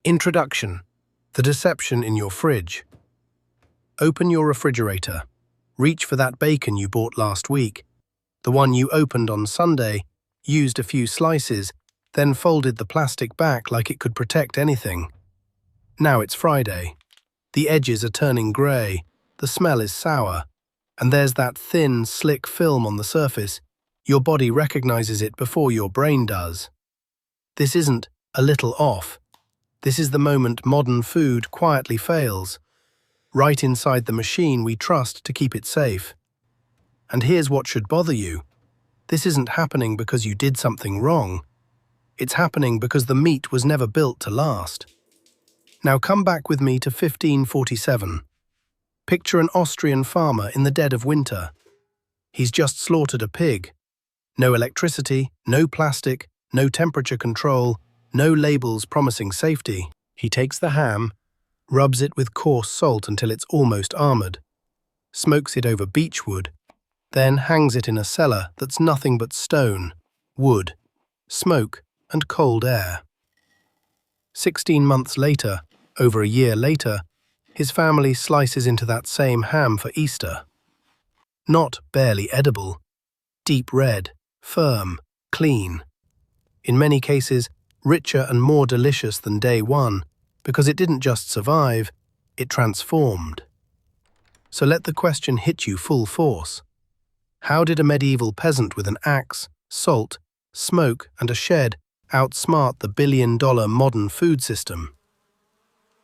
Introduction: The deception in your fridge. Open your refrigerator. Reach for that bacon you bought last week. The one you opened on Sunday, used a few slices, then folded the plastic back like it could protect anything. Now it's Friday. The edges are turning grey, the smell is sour, and there's that thin, slick film on the surface. Your body recognizes it before your brain does. This isn't a little off. This is the moment modern food quietly fails, right inside the machine we trust to keep it safe. And here's what should bother you. This isn't happening because you did something wrong. It's happening because the meat was never built to last. Now come back with me to 1547. Picture an Austrian farmer in the dead of winter. He's just slaughtered a pig. No electricity, no plastic, no temperature control, no labels promising safety. He takes the ham, rubs it with coarse salt until it's almost armored, smokes it over beech wood, then hangs it in a cellar that's nothing but stone, wood, smoke, and cold air. 16 months later, over a year later, his family slices into that same ham for Easter. Not barely edible, deep red, firm, clean. In many cases, richer and more delicious than day one, because it didn't just survive, it transformed. So let the question hit you full force. How did a medieval peasant with an axe, salt, smoke, and a shed outsmart the billion-dollar modern food system?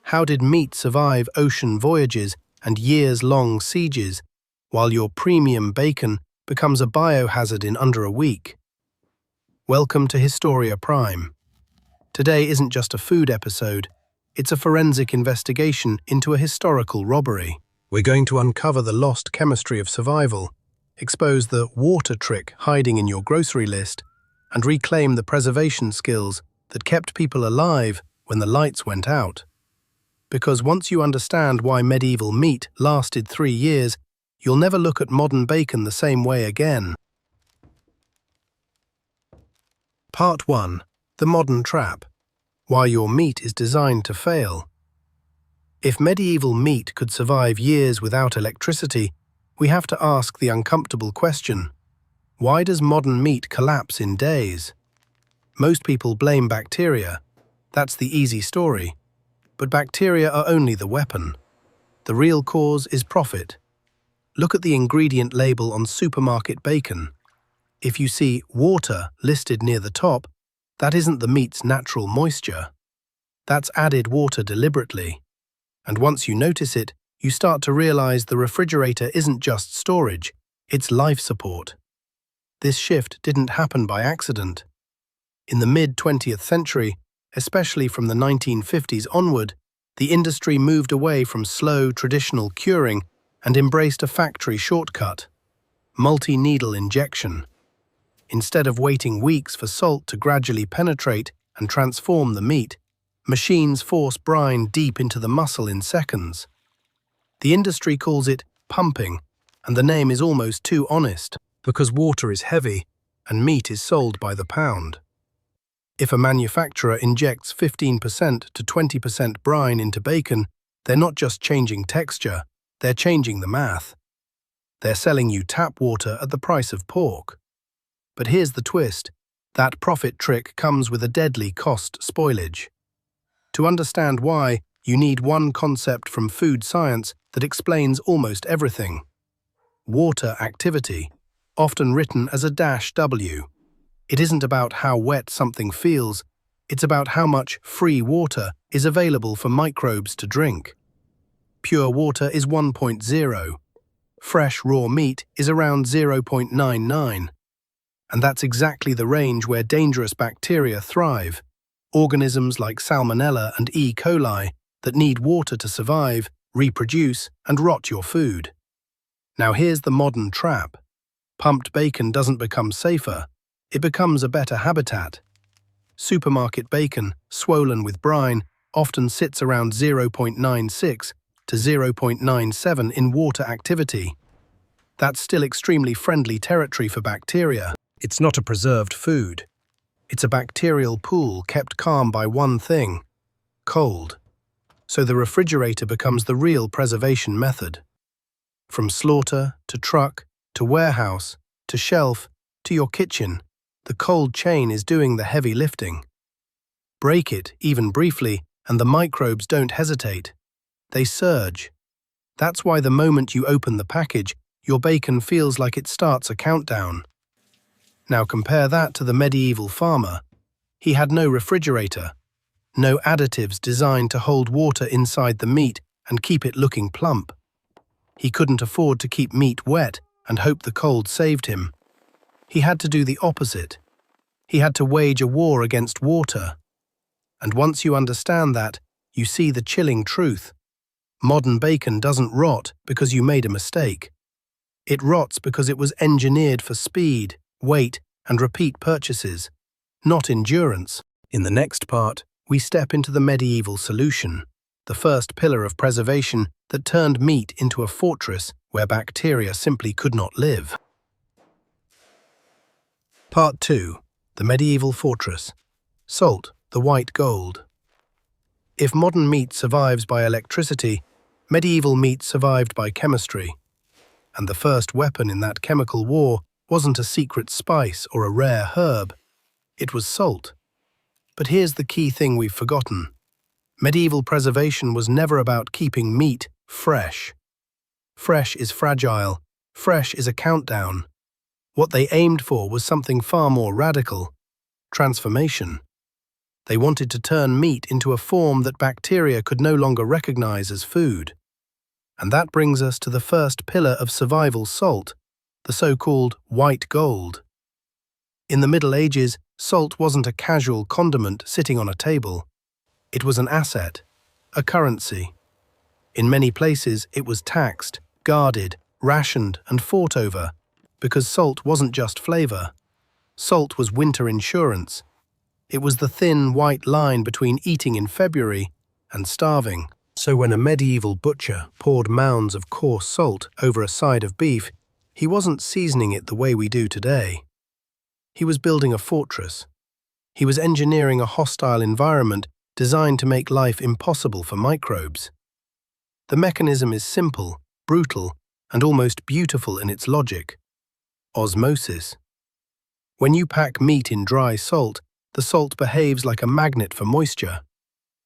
How did meat survive ocean voyages and years-long sieges, while your premium bacon becomes a biohazard in under a week? Welcome to Historia Prime. Today isn't just a food episode, it's a forensic investigation into a historical robbery. We're going to uncover the lost chemistry of survival, expose the water trick hiding in your grocery list, and reclaim the preservation skills that kept people alive when the lights went out. Because once you understand why medieval meat lasted 3 years, you'll never look at modern bacon the same way again. Part 1. The Modern Trap. Why your meat is designed to fail. If medieval meat could survive years without electricity, we have to ask the uncomfortable question: why does modern meat collapse in days? Most people blame bacteria. That's the easy story. But bacteria are only the weapon. The real cause is profit. Look at the ingredient label on supermarket bacon. If you see water listed near the top, that isn't the meat's natural moisture. That's added water deliberately. And once you notice it, you start to realize the refrigerator isn't just storage, it's life support. This shift didn't happen by accident. In the mid-20th century, especially from the 1950s onward, the industry moved away from slow, traditional curing and embraced a factory shortcut: multi-needle injection. Instead of waiting weeks for salt to gradually penetrate and transform the meat, machines force brine deep into the muscle in seconds. The industry calls it pumping, and the name is almost too honest, because water is heavy and meat is sold by the pound. If a manufacturer injects 15% to 20% brine into bacon, they're not just changing texture, they're changing the math. They're selling you tap water at the price of pork. But here's the twist: that profit trick comes with a deadly cost: spoilage. To understand why, you need one concept from food science that explains almost everything. Water activity, often written as a -W. It isn't about how wet something feels, it's about how much free water is available for microbes to drink. Pure water is 1.0. Fresh raw meat is around 0.99. And that's exactly the range where dangerous bacteria thrive, organisms like Salmonella and E. coli that need water to survive, reproduce, and rot your food. Now here's the modern trap. Pumped bacon doesn't become safer, it becomes a better habitat. Supermarket bacon, swollen with brine, often sits around 0.96 to 0.97 in water activity. That's still extremely friendly territory for bacteria. It's not a preserved food. It's a bacterial pool kept calm by one thing: cold. So the refrigerator becomes the real preservation method. From slaughter to truck to warehouse to shelf to your kitchen, the cold chain is doing the heavy lifting. Break it, even briefly, and the microbes don't hesitate. They surge. That's why the moment you open the package, your bacon feels like it starts a countdown. Now compare that to the medieval farmer. He had no refrigerator, no additives designed to hold water inside the meat and keep it looking plump. He couldn't afford to keep meat wet and hope the cold saved him. He had to do the opposite. He had to wage a war against water. And once you understand that, you see the chilling truth. Modern bacon doesn't rot because you made a mistake. It rots because it was engineered for speed, weight, and repeat purchases, not endurance. In the next part, we step into the medieval solution, the first pillar of preservation that turned meat into a fortress where bacteria simply could not live. Part 2. The Medieval Fortress. Salt, the white gold. If modern meat survives by electricity, medieval meat survived by chemistry. And the first weapon in that chemical war wasn't a secret spice or a rare herb. It was salt. But here's the key thing we've forgotten. Medieval preservation was never about keeping meat fresh. Fresh is fragile. Fresh is a countdown. What they aimed for was something far more radical: transformation. They wanted to turn meat into a form that bacteria could no longer recognize as food. And that brings us to the first pillar of survival salt, the so-called white gold. In the Middle Ages, salt wasn't a casual condiment sitting on a table. It was an asset, a currency. In many places, it was taxed, guarded, rationed, and fought over, because salt wasn't just flavor. Salt was winter insurance. It was the thin, white line between eating in February and starving. So when a medieval butcher poured mounds of coarse salt over a side of beef, he wasn't seasoning it the way we do today. He was building a fortress. He was engineering a hostile environment designed to make life impossible for microbes. The mechanism is simple, brutal, and almost beautiful in its logic. Osmosis. When you pack meat in dry salt, the salt behaves like a magnet for moisture.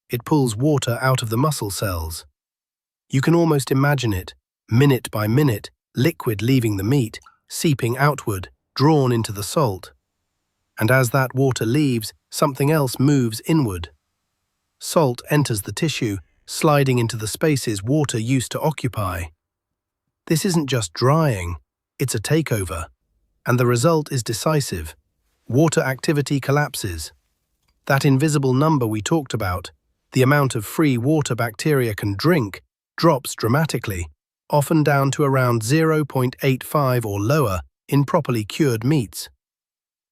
It pulls water out of the muscle cells. You can almost imagine it, minute by minute, liquid leaving the meat, seeping outward, drawn into the salt. And as that water leaves, something else moves inward. Salt enters the tissue, sliding into the spaces water used to occupy. This isn't just drying, it's a takeover. And the result is decisive. Water activity collapses. That invisible number we talked about, the amount of free water bacteria can drink, drops dramatically, often down to around 0.85 or lower in properly cured meats.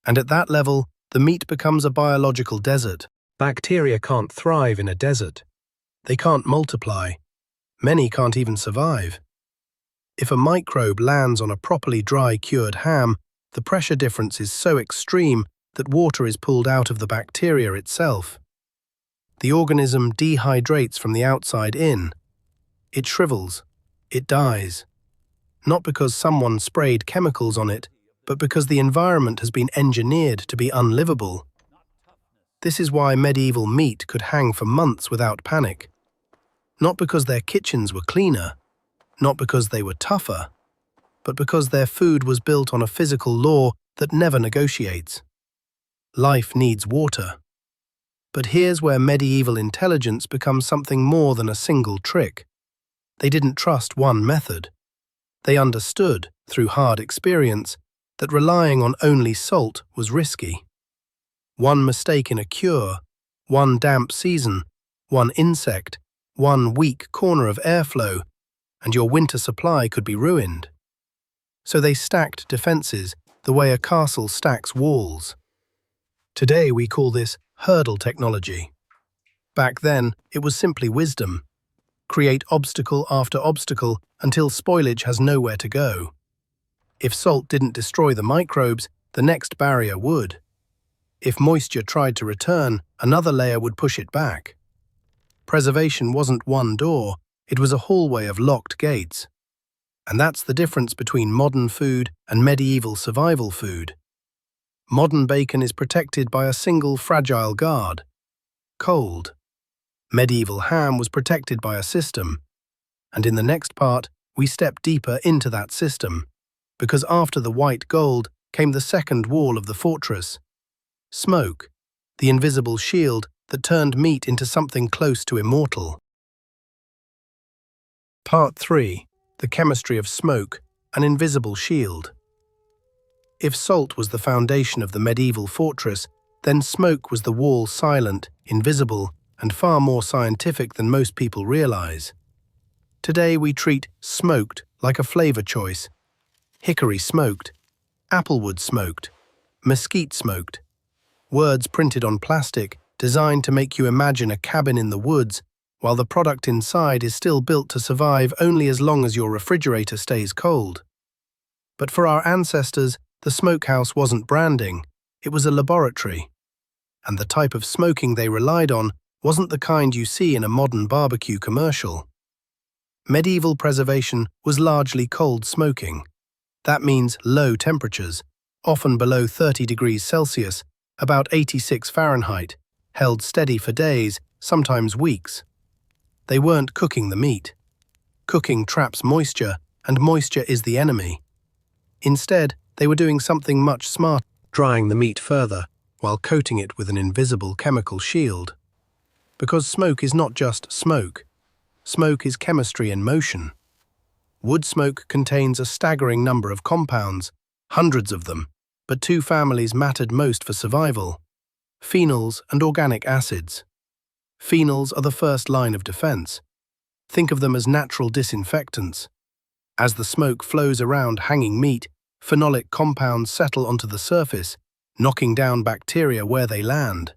And at that level, the meat becomes a biological desert. Bacteria can't thrive in a desert. They can't multiply. Many can't even survive. If a microbe lands on a properly dry cured ham, the pressure difference is so extreme that water is pulled out of the bacteria itself. The organism dehydrates from the outside in. It shrivels. It dies. Not because someone sprayed chemicals on it, but because the environment has been engineered to be unlivable. This is why medieval meat could hang for months without panic. Not because their kitchens were cleaner, not because they were tougher, but because their food was built on a physical law that never negotiates. Life needs water. But here's where medieval intelligence becomes something more than a single trick. They didn't trust one method. They understood, through hard experience, that relying on only salt was risky. One mistake in a cure, one damp season, one insect, one weak corner of airflow, and your winter supply could be ruined. So they stacked defenses the way a castle stacks walls. Today we call this hurdle technology. Back then, it was simply wisdom. Create obstacle after obstacle until spoilage has nowhere to go. If salt didn't destroy the microbes, the next barrier would. If moisture tried to return, another layer would push it back. Preservation wasn't one door, it was a hallway of locked gates. And that's the difference between modern food and medieval survival food. Modern bacon is protected by a single fragile guard: cold. Medieval ham was protected by a system. And in the next part, we step deeper into that system, because after the white gold came the second wall of the fortress: smoke, the invisible shield that turned meat into something close to immortal. Part 3. The chemistry of smoke, an invisible shield. If salt was the foundation of the medieval fortress, then smoke was the wall, silent, invisible, and far more scientific than most people realize. Today we treat smoked like a flavor choice: hickory smoked, applewood smoked, mesquite smoked. Words printed on plastic, designed to make you imagine a cabin in the woods, while the product inside is still built to survive only as long as your refrigerator stays cold. But for our ancestors, the smokehouse wasn't branding, it was a laboratory. And the type of smoking they relied on wasn't the kind you see in a modern barbecue commercial. Medieval preservation was largely cold smoking. That means low temperatures, often below 30 degrees Celsius, about 86 Fahrenheit, held steady for days, sometimes weeks. They weren't cooking the meat. Cooking traps moisture, and moisture is the enemy. Instead, they were doing something much smarter: drying the meat further, while coating it with an invisible chemical shield. Because smoke is not just smoke. Smoke is chemistry in motion. Wood smoke contains a staggering number of compounds, hundreds of them, but two families mattered most for survival: phenols and organic acids. Phenols are the first line of defense. Think of them as natural disinfectants. As the smoke flows around hanging meat, phenolic compounds settle onto the surface, knocking down bacteria where they land.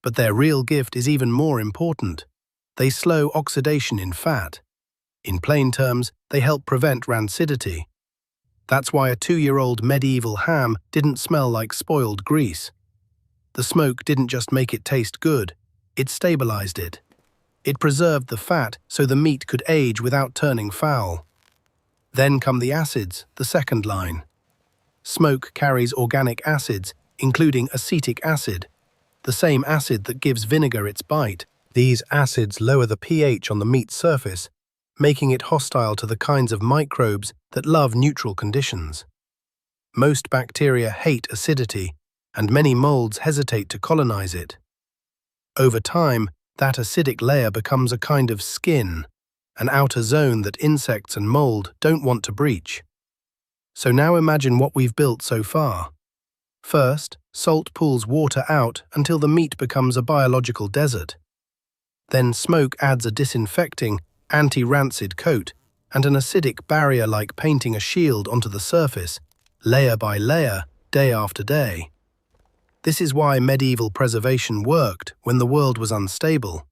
But their real gift is even more important. They slow oxidation in fat. In plain terms, they help prevent rancidity. That's why a 2-year-old medieval ham didn't smell like spoiled grease. The smoke didn't just make it taste good, it stabilized it. It preserved the fat so the meat could age without turning foul. Then come the acids, the second line. Smoke carries organic acids, including acetic acid, the same acid that gives vinegar its bite. These acids lower the pH on the meat's surface, making it hostile to the kinds of microbes that love neutral conditions. Most bacteria hate acidity, and many molds hesitate to colonize it. Over time, that acidic layer becomes a kind of skin, an outer zone that insects and mold don't want to breach. So now imagine what we've built so far. First, salt pulls water out until the meat becomes a biological desert. Then smoke adds a disinfecting, anti-rancid coat and an acidic barrier like painting a shield onto the surface, layer by layer, day after day. This is why medieval preservation worked when the world was unstable.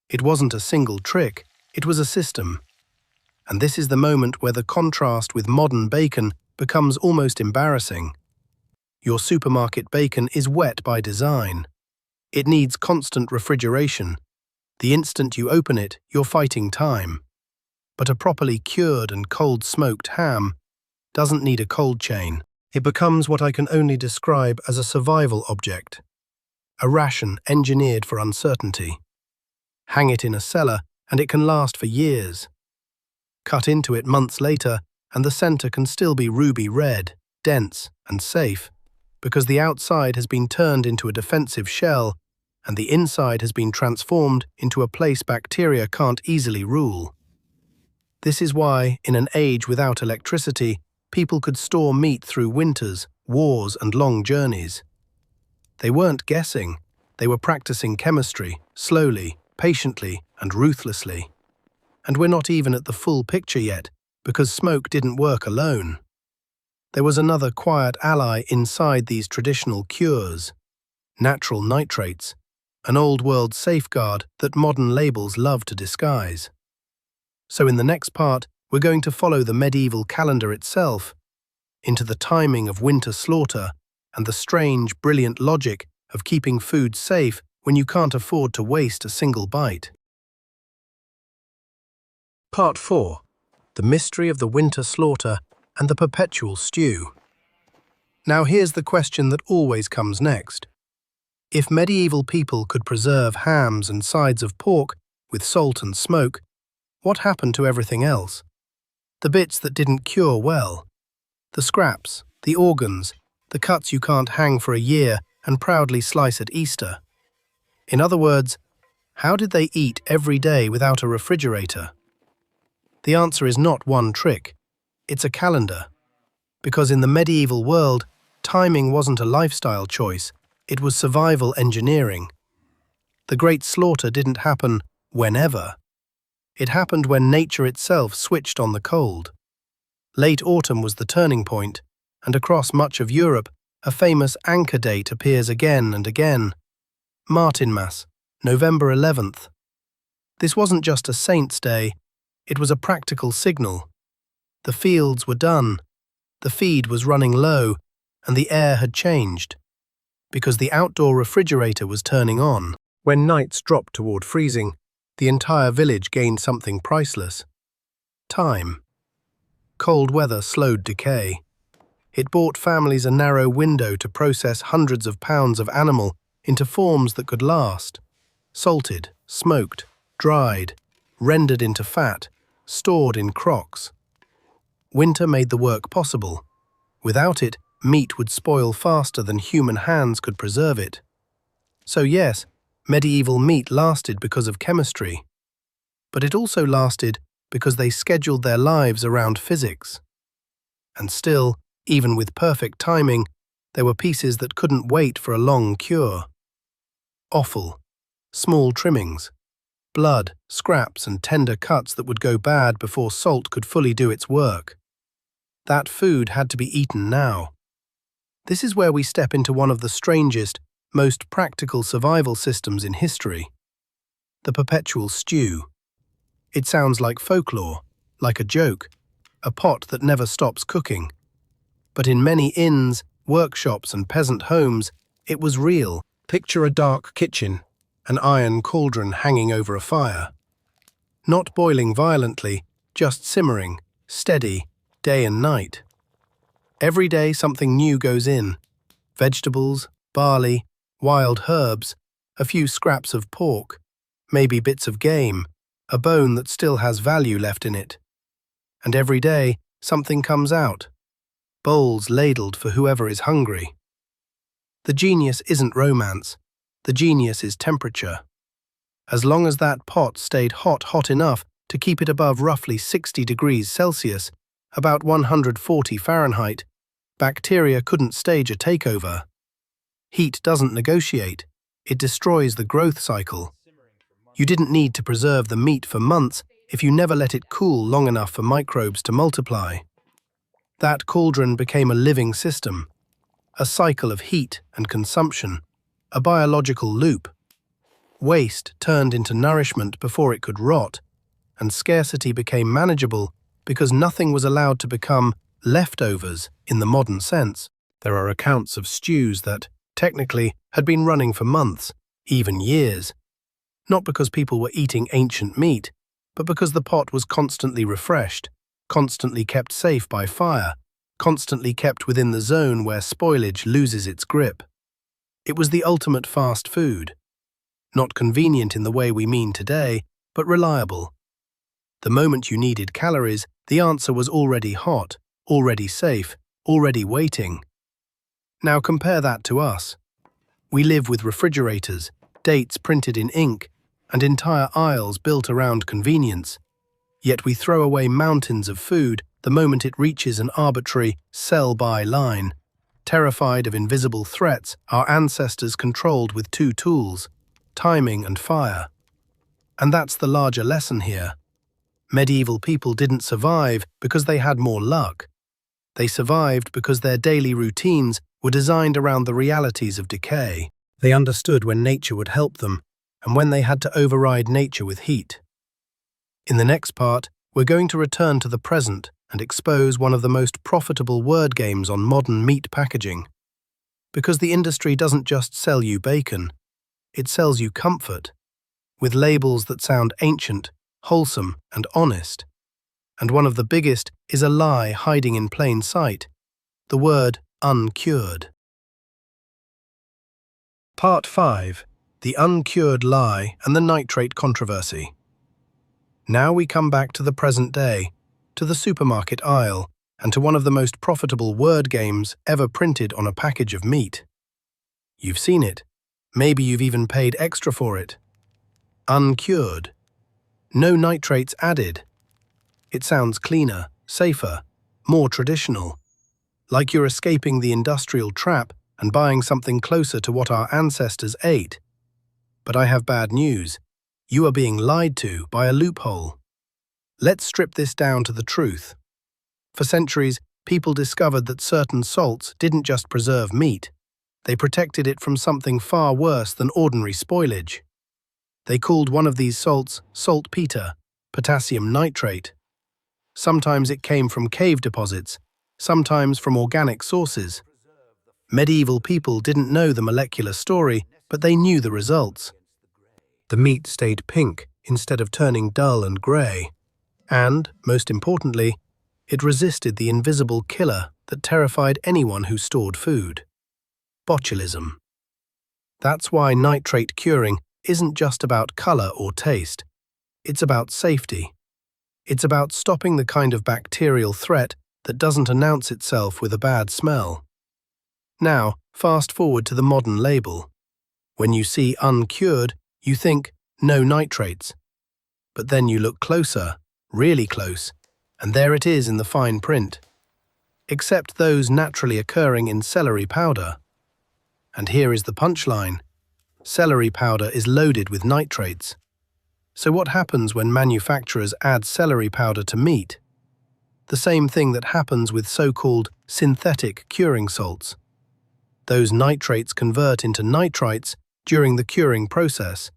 It wasn't a single trick, it was a system. And this is the moment where the contrast with modern bacon becomes almost embarrassing. Your supermarket bacon is wet by design. It needs constant refrigeration. The instant you open it, you're fighting time. But a properly cured and cold smoked ham doesn't need a cold chain. It becomes what I can only describe as a survival object, a ration engineered for uncertainty. Hang it in a cellar and it can last for years. Cut into it months later and the center can still be ruby red, dense and safe, because the outside has been turned into a defensive shell and the inside has been transformed into a place bacteria can't easily rule. This is why, in an age without electricity, people could store meat through winters, wars, and long journeys. They weren't guessing, they were practicing chemistry, slowly, patiently, and ruthlessly. And we're not even at the full picture yet, because smoke didn't work alone. There was another quiet ally inside these traditional cures: natural nitrates, an old-world safeguard that modern labels love to disguise. So in the next part, we're going to follow the medieval calendar itself, into the timing of winter slaughter and the strange, brilliant logic of keeping food safe when you can't afford to waste a single bite. Part 4. The Mystery of the Winter Slaughter and the Perpetual Stew. Now here's the question that always comes next. If medieval people could preserve hams and sides of pork with salt and smoke, what happened to everything else? The bits that didn't cure well. The scraps, the organs, the cuts you can't hang for a year and proudly slice at Easter. In other words, how did they eat every day without a refrigerator? The answer is not one trick, it's a calendar. Because in the medieval world, timing wasn't a lifestyle choice, it was survival engineering. The Great Slaughter didn't happen whenever. It happened when nature itself switched on the cold. Late autumn was the turning point, and across much of Europe, a famous anchor date appears again and again. Martinmas, November 11th. This wasn't just a saint's day, it was a practical signal. The fields were done, the feed was running low, and the air had changed. Because the outdoor refrigerator was turning on. When nights dropped toward freezing, the entire village gained something priceless. Time. Cold weather slowed decay. It bought families a narrow window to process hundreds of pounds of animal into forms that could last. Salted, smoked, dried, rendered into fat, stored in crocks. Winter made the work possible. Without it, meat would spoil faster than human hands could preserve it. So yes, medieval meat lasted because of chemistry. But it also lasted because they scheduled their lives around physics. And still, even with perfect timing, there were pieces that couldn't wait for a long cure. Offal, small trimmings, blood, scraps and tender cuts that would go bad before salt could fully do its work. That food had to be eaten now. This is where we step into one of the strangest, most practical survival systems in history. The perpetual stew. It sounds like folklore, like a joke, a pot that never stops cooking. But in many inns, workshops and peasant homes, it was real. Picture a dark kitchen, an iron cauldron hanging over a fire. Not boiling violently, just simmering, steady, day and night. Every day something new goes in. Vegetables, barley, wild herbs, a few scraps of pork, maybe bits of game, a bone that still has value left in it. And every day something comes out. Bowls ladled for whoever is hungry. The genius isn't romance. The genius is temperature. As long as that pot stayed hot enough to keep it above roughly 60 degrees Celsius, about 140 Fahrenheit, bacteria couldn't stage a takeover. Heat doesn't negotiate. It destroys the growth cycle. You didn't need to preserve the meat for months if you never let it cool long enough for microbes to multiply. That cauldron became a living system, a cycle of heat and consumption, a biological loop. Waste turned into nourishment before it could rot, and scarcity became manageable because nothing was allowed to become leftovers in the modern sense. There are accounts of stews that, technically, had been running for months, even years. Not because people were eating ancient meat, but because the pot was constantly refreshed, constantly kept safe by fire, constantly kept within the zone where spoilage loses its grip. It was the ultimate fast food. Not convenient in the way we mean today, but reliable. The moment you needed calories, the answer was already hot, already safe, already waiting. Now compare that to us. We live with refrigerators, dates printed in ink, and entire aisles built around convenience. Yet we throw away mountains of food the moment it reaches an arbitrary sell-by line. Terrified of invisible threats, our ancestors controlled with two tools, timing and fire. And that's the larger lesson here. Medieval people didn't survive because they had more luck. They survived because their daily routines were designed around the realities of decay. They understood when nature would help them, and when they had to override nature with heat. In the next part, we're going to return to the present and expose one of the most profitable word games on modern meat packaging. Because the industry doesn't just sell you bacon, it sells you comfort, with labels that sound ancient, wholesome, and honest. And one of the biggest is a lie hiding in plain sight: the word uncured. Part 5. The uncured lie and the nitrate controversy. Now we come back to the present day, to the supermarket aisle, and to one of the most profitable word games ever printed on a package of meat. You've seen it. Maybe you've even paid extra for it. Uncured. No nitrates added. It sounds cleaner, safer, more traditional. Like you're escaping the industrial trap and buying something closer to what our ancestors ate. But I have bad news. You are being lied to by a loophole. Let's strip this down to the truth. For centuries, people discovered that certain salts didn't just preserve meat. They protected it from something far worse than ordinary spoilage. They called one of these salts saltpeter, potassium nitrate. Sometimes it came from cave deposits, sometimes from organic sources. Medieval people didn't know the molecular story, but they knew the results. The meat stayed pink instead of turning dull and grey. And, most importantly, it resisted the invisible killer that terrified anyone who stored food: botulism. That's why nitrate curing isn't just about colour or taste. It's about safety. It's about stopping the kind of bacterial threat that doesn't announce itself with a bad smell. Now, fast forward to the modern label. When you see uncured, you think, no nitrates. But then you look closer, really close, and there it is in the fine print. Except those naturally occurring in celery powder. And here is the punchline. Celery powder is loaded with nitrates. So what happens when manufacturers add celery powder to meat? The same thing that happens with so-called synthetic curing salts. Those nitrates convert into nitrites during the curing process,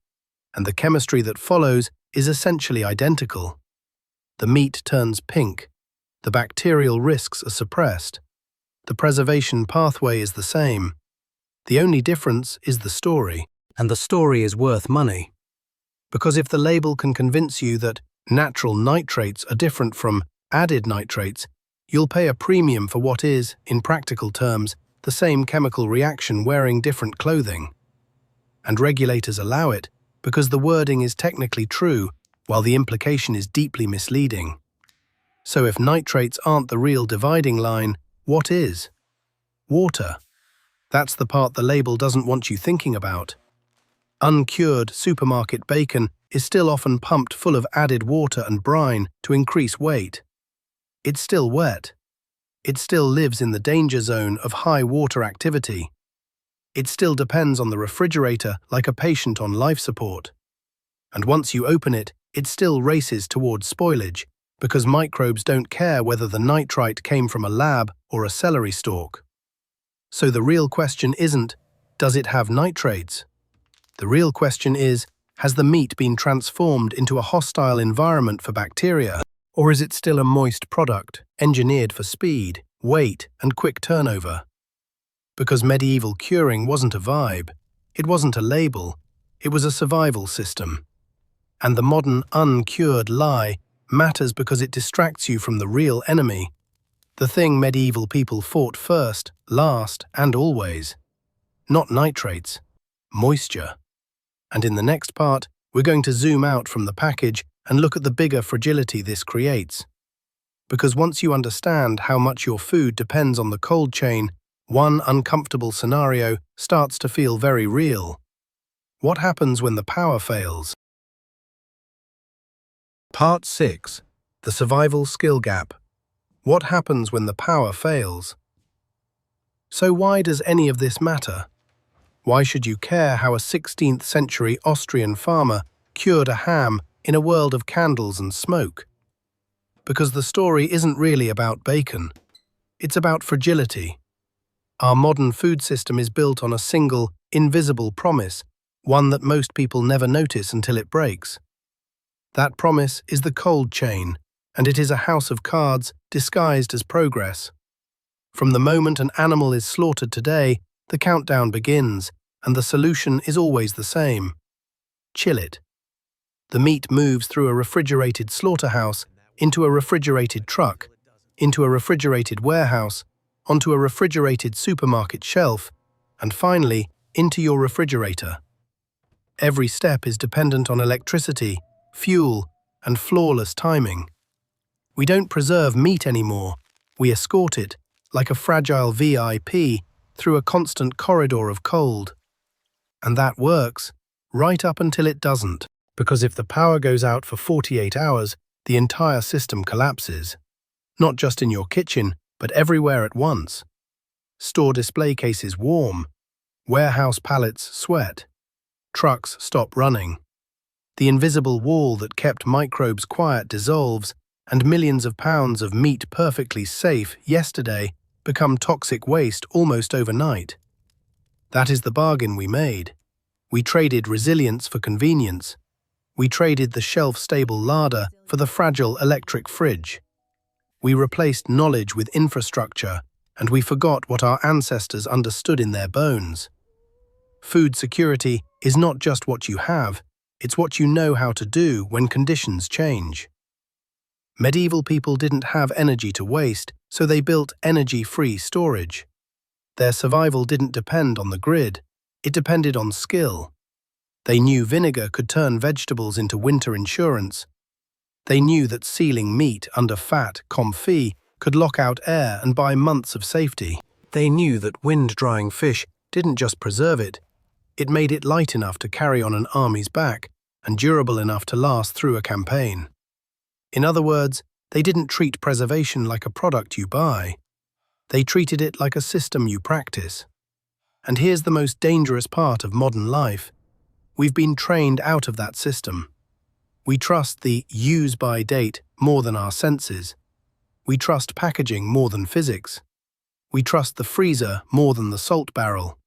and the chemistry that follows is essentially identical. The meat turns pink. The bacterial risks are suppressed. The preservation pathway is the same. The only difference is the story, and the story is worth money. Because if the label can convince you that natural nitrates are different from added nitrates, you'll pay a premium for what is, in practical terms, the same chemical reaction wearing different clothing. And regulators allow it because the wording is technically true, while the implication is deeply misleading. So if nitrates aren't the real dividing line, what is? Water. That's the part the label doesn't want you thinking about. Uncured supermarket bacon is still often pumped full of added water and brine to increase weight. It's still wet. It still lives in the danger zone of high water activity. It still depends on the refrigerator like a patient on life support. And once you open it, it still races towards spoilage, because microbes don't care whether the nitrite came from a lab or a celery stalk. So the real question isn't, does it have nitrates? The real question is, has the meat been transformed into a hostile environment for bacteria, or is it still a moist product, engineered for speed, weight, and quick turnover? Because medieval curing wasn't a vibe, it wasn't a label, it was a survival system. And the modern uncured lie matters because it distracts you from the real enemy, the thing medieval people fought first, last, and always. Not nitrates, moisture. And in the next part, we're going to zoom out from the package and look at the bigger fragility this creates. Because once you understand how much your food depends on the cold chain, one uncomfortable scenario starts to feel very real. What happens when the power fails? Part 6. The Survival Skill Gap. What happens when the power fails? So why does any of this matter? Why should you care how a 16th century Austrian farmer cured a ham in a world of candles and smoke? Because the story isn't really about bacon. It's about fragility. Our modern food system is built on a single, invisible promise, one that most people never notice until it breaks. That promise is the cold chain, and it is a house of cards disguised as progress. From the moment an animal is slaughtered today, the countdown begins, and the solution is always the same. Chill it. The meat moves through a refrigerated slaughterhouse, into a refrigerated truck, into a refrigerated warehouse, onto a refrigerated supermarket shelf, and finally, into your refrigerator. Every step is dependent on electricity, fuel, and flawless timing. We don't preserve meat anymore. We escort it, like a fragile VIP, through a constant corridor of cold. And that works, right up until it doesn't. Because if the power goes out for 48 hours, the entire system collapses. Not just in your kitchen, but everywhere at once. Store display cases warm. Warehouse pallets sweat. Trucks stop running. The invisible wall that kept microbes quiet dissolves, and millions of pounds of meat perfectly safe yesterday become toxic waste almost overnight. That is the bargain we made. We traded resilience for convenience. We traded the shelf-stable larder for the fragile electric fridge. We replaced knowledge with infrastructure, and we forgot what our ancestors understood in their bones. Food security is not just what you have, it's what you know how to do when conditions change. Medieval people didn't have energy to waste, so they built energy-free storage. Their survival didn't depend on the grid, it depended on skill. They knew vinegar could turn vegetables into winter insurance. They knew that sealing meat under fat confit could lock out air and buy months of safety. They knew that wind-drying fish didn't just preserve it, it made it light enough to carry on an army's back and durable enough to last through a campaign. In other words, they didn't treat preservation like a product you buy. They treated it like a system you practice. And here's the most dangerous part of modern life. We've been trained out of that system. We trust the use-by date more than our senses. We trust packaging more than physics. We trust the freezer more than the salt barrel.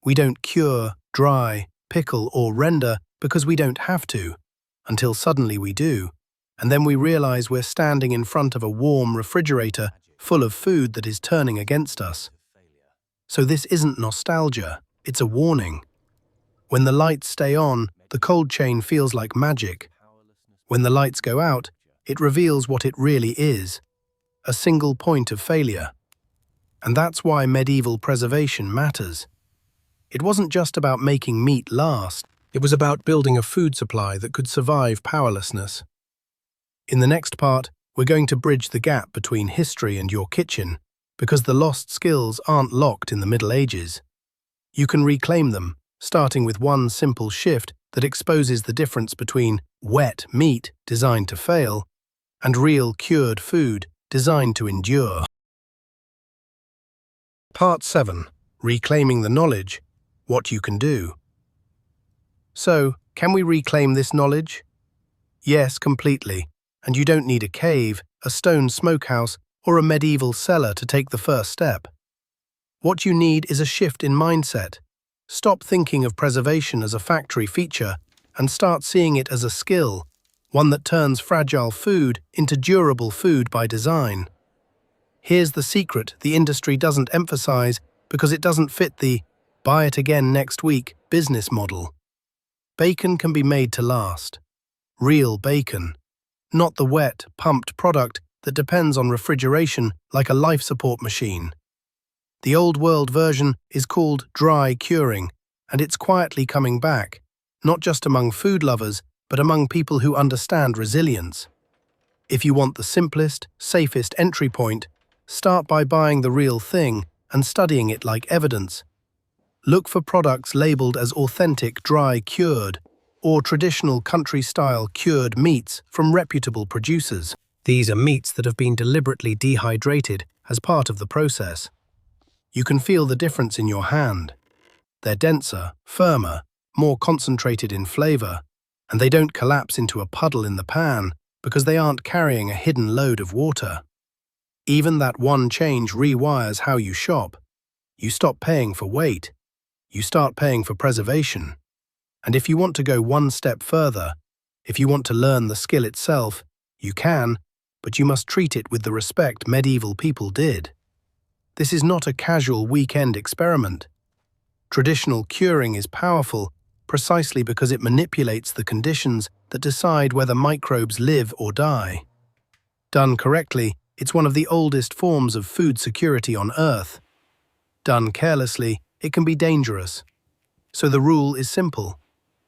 We don't cure, dry, pickle, or render because we don't have to, until suddenly we do, and then we realize we're standing in front of a warm refrigerator full of food that is turning against us. So this isn't nostalgia, it's a warning. When the lights stay on, the cold chain feels like magic. When the lights go out, it reveals what it really is, a single point of failure. And that's why medieval preservation matters. It wasn't just about making meat last, it was about building a food supply that could survive powerlessness. In the next part, we're going to bridge the gap between history and your kitchen, because the lost skills aren't locked in the Middle Ages. You can reclaim them, starting with one simple shift that exposes the difference between wet meat designed to fail and real cured food designed to endure. Part 7. Reclaiming the knowledge. What you can do. So, can we reclaim this knowledge? Yes, completely. And you don't need a cave, a stone smokehouse, or a medieval cellar to take the first step. What you need is a shift in mindset. Stop thinking of preservation as a factory feature and start seeing it as a skill, one that turns fragile food into durable food by design. Here's the secret the industry doesn't emphasize because it doesn't fit the buy it again next week business model. Bacon can be made to last. Real bacon. Not the wet, pumped product that depends on refrigeration like a life support machine. The old world version is called dry curing, and it's quietly coming back, not just among food lovers, but among people who understand resilience. If you want the simplest, safest entry point, start by buying the real thing and studying it like evidence. Look for products labeled as authentic dry cured or traditional country-style cured meats from reputable producers. These are meats that have been deliberately dehydrated as part of the process. You can feel the difference in your hand. They're denser, firmer, more concentrated in flavor, and they don't collapse into a puddle in the pan because they aren't carrying a hidden load of water. Even that one change rewires how you shop. You stop paying for weight. You start paying for preservation. And if you want to go one step further, if you want to learn the skill itself, you can, but you must treat it with the respect medieval people did. This is not a casual weekend experiment. Traditional curing is powerful precisely because it manipulates the conditions that decide whether microbes live or die. Done correctly, it's one of the oldest forms of food security on Earth. Done carelessly, it can be dangerous. So the rule is simple.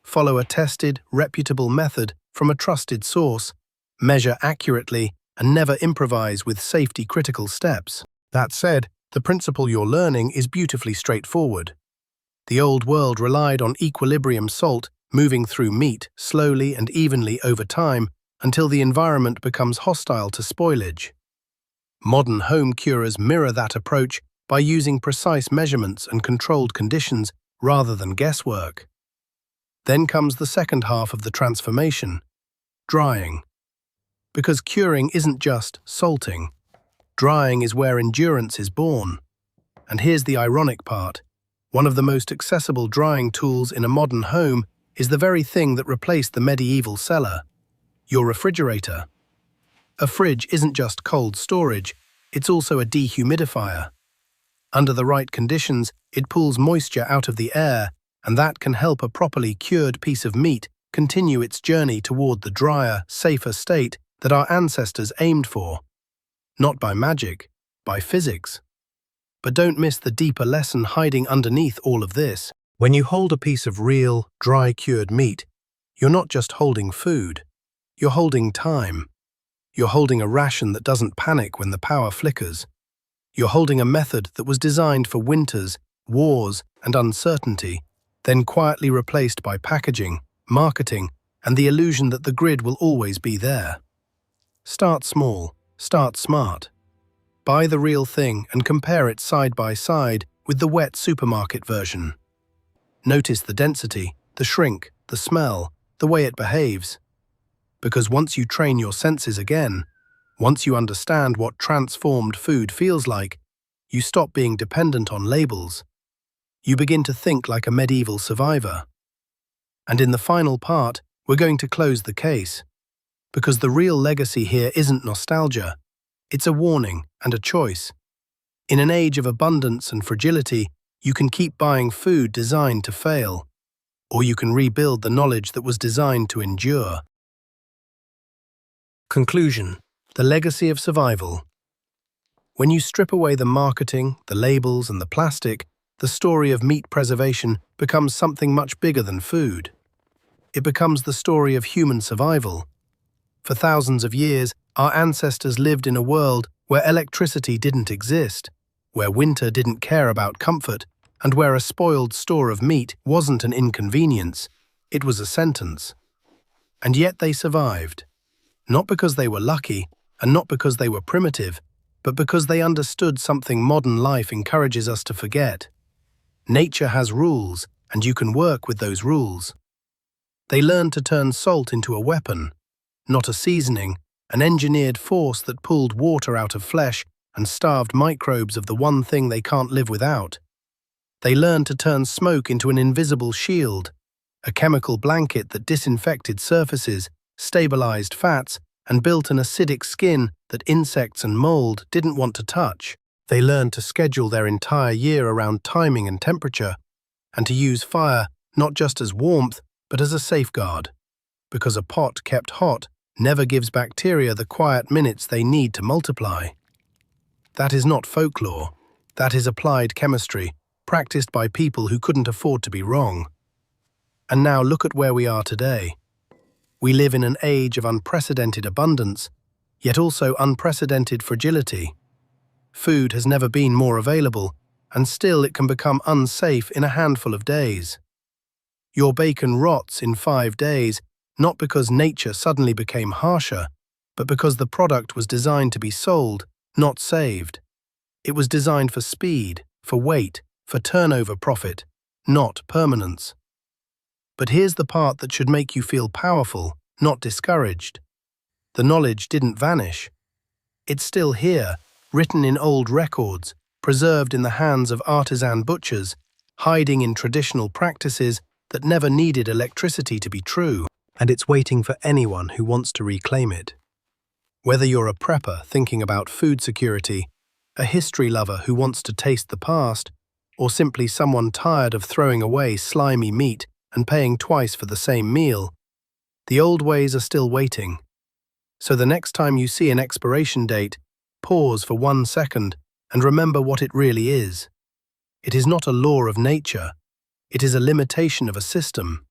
Follow a tested, reputable method from a trusted source, measure accurately, and never improvise with safety-critical steps. That said, the principle you're learning is beautifully straightforward. The old world relied on equilibrium salt moving through meat slowly and evenly over time until the environment becomes hostile to spoilage. Modern home curers mirror that approach by using precise measurements and controlled conditions rather than guesswork. Then comes the second half of the transformation, drying. Because curing isn't just salting. Drying is where endurance is born. And here's the ironic part. One of the most accessible drying tools in a modern home is the very thing that replaced the medieval cellar, your refrigerator. A fridge isn't just cold storage, it's also a dehumidifier. Under the right conditions, it pulls moisture out of the air, and that can help a properly cured piece of meat continue its journey toward the drier, safer state that our ancestors aimed for. Not by magic, by physics. But don't miss the deeper lesson hiding underneath all of this. When you hold a piece of real, dry-cured meat, you're not just holding food. You're holding time. You're holding a ration that doesn't panic when the power flickers. You're holding a method that was designed for winters, wars, and uncertainty, then quietly replaced by packaging, marketing, and the illusion that the grid will always be there. Start small, start smart. Buy the real thing and compare it side by side with the wet supermarket version. Notice the density, the shrink, the smell, the way it behaves. Because once you train your senses again, once you understand what transformed food feels like, you stop being dependent on labels. You begin to think like a medieval survivor. And in the final part, we're going to close the case. Because the real legacy here isn't nostalgia. It's a warning and a choice. In an age of abundance and fragility, you can keep buying food designed to fail, or you can rebuild the knowledge that was designed to endure. Conclusion: the legacy of survival. When you strip away the marketing, the labels, and the plastic, the story of meat preservation becomes something much bigger than food. It becomes the story of human survival. For thousands of years, our ancestors lived in a world where electricity didn't exist, where winter didn't care about comfort, and where a spoiled store of meat wasn't an inconvenience, it was a sentence. And yet they survived. Not because they were lucky, and not because they were primitive, but because they understood something modern life encourages us to forget. Nature has rules, and you can work with those rules. They learned to turn salt into a weapon, not a seasoning, an engineered force that pulled water out of flesh and starved microbes of the one thing they can't live without. They learned to turn smoke into an invisible shield, a chemical blanket that disinfected surfaces, stabilized fats, and built an acidic skin that insects and mold didn't want to touch. They learned to schedule their entire year around timing and temperature, and to use fire not just as warmth, but as a safeguard. Because a pot kept hot never gives bacteria the quiet minutes they need to multiply. That is not folklore. That is applied chemistry, practiced by people who couldn't afford to be wrong. And now look at where we are today. We live in an age of unprecedented abundance, yet also unprecedented fragility. Food has never been more available, and still it can become unsafe in a handful of days. Your bacon rots in 5 days, not because nature suddenly became harsher, but because the product was designed to be sold, not saved. It was designed for speed, for weight, for turnover profit, not permanence. But here's the part that should make you feel powerful, not discouraged. The knowledge didn't vanish. It's still here, written in old records, preserved in the hands of artisan butchers, hiding in traditional practices that never needed electricity to be true. And it's waiting for anyone who wants to reclaim it. Whether you're a prepper thinking about food security, a history lover who wants to taste the past, or simply someone tired of throwing away slimy meat and paying twice for the same meal, the old ways are still waiting. So the next time you see an expiration date, pause for 1 second and remember what it really is. It is not a law of nature. It is a limitation of a system.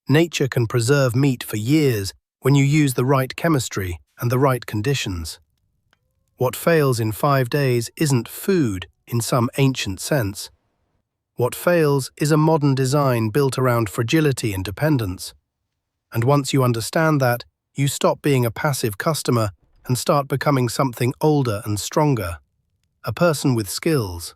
Nature can preserve meat for years when you use the right chemistry and the right conditions. What fails in 5 days isn't food in some ancient sense. What fails is a modern design built around fragility and dependence. And once you understand that, you stop being a passive customer and start becoming something older and stronger, a person with skills.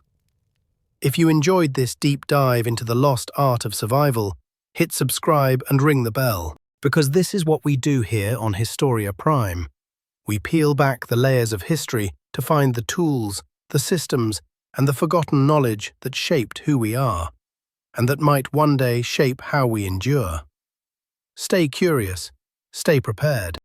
If you enjoyed this deep dive into the lost art of survival, hit subscribe and ring the bell, because this is what we do here on Historia Prime. We peel back the layers of history to find the tools, the systems, and the forgotten knowledge that shaped who we are, and that might one day shape how we endure. Stay curious, stay prepared.